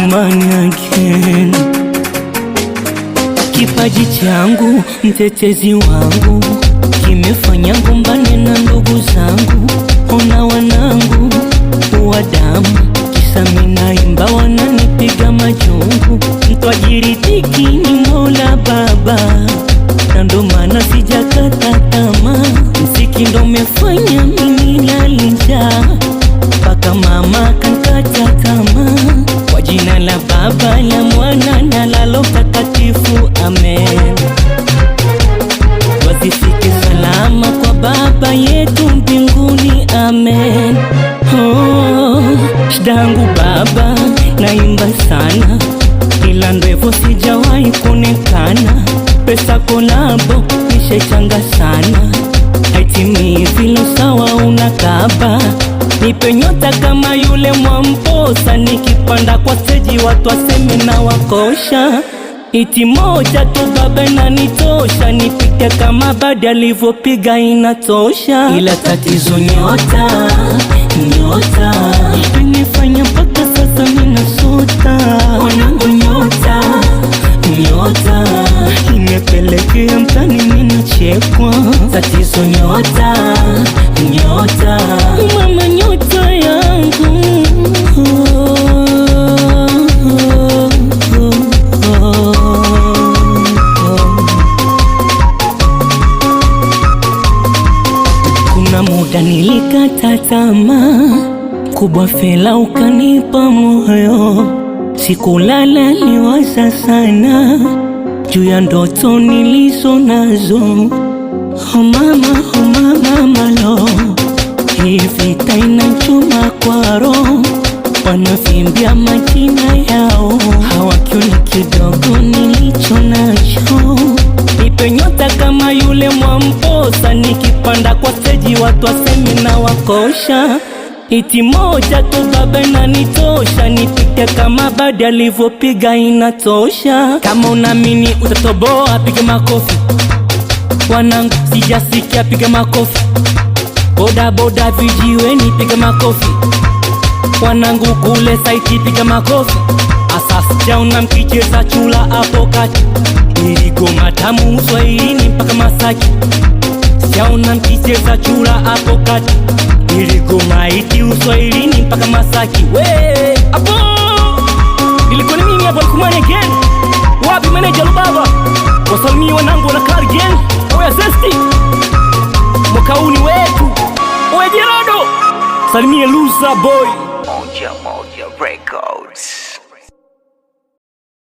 Woman again. Kipaji changu, mtetezi wangu, kimefanya ngombane na ndugu zangu. Ona wanangu wa damu, kisa minaimba wananipiga majungu. Mtwajiridhiki ni Mola Baba, na ndo maana sijakata tamaa. Mziki ndo umefanya mimi nalinja, mpaka mama kankata tamaa. Kwa jina la Baba, la Mwana na la Roho Mtakatifu, amen. Wazifike salama kwa Baba yetu mbinguni, amen. Shida yangu Baba, naimba sana, ila ndevo sijawahi kuonekana. Pesa kolabo nishaichanga sana, haitimi vile sawa unakaba. Nipe nyota kama yule Mwamposa, nikipanda kwa stage watu waseme na wakosha. Iti moja tu Baba inanitosha, nipite kama Badi alivyopiga inatosha. Ila tatizo nyota, nyota imenifanya mpaka sasa minasota. Wanangu nyota, nyota imepelekea mtani minachekwa. Tatizo nyota, nyota mama, nyota yangu. Kuna muda nilikata tamaa, kubwa Fela ukanipa moyo. Sikulala niwaza sana, juu ya ndoto nilizo nazo. Oh mama, oh mama malo, hii vita inachoma kwa roho. Wanavimbia majina yao, hawakioni kidogo nilicho nacho. Nipe nyota kama yule Mwamposa, nikipanda kwa stage watu waseme na wakosha. Iti moja tu Baba inanitosha, nipite kama Badi alivyopiga inatosha. Kama unaamini utatoboa, piga makofi. Wanangu sijasikia, piga makofi. Boda boda vijiweni, piga makofi. Wanangu kule saiti, piga makofi. Asasi jauna mkicheza chula hapo kati, iligoma tamu Swahilini mpaka Masaki. Jauna mkicheza chula hapo kati, iligoma iti Uswahilini mpaka Masaki. Wee hapo nilikuwa mimi hapo, Kumani again. Wapi manager Lubaba, wasalimie wanangu na car again. Oya Zesti, mwakauni wetu. Oya Gerardo, salimie Loser Boy. Moja Moja Records.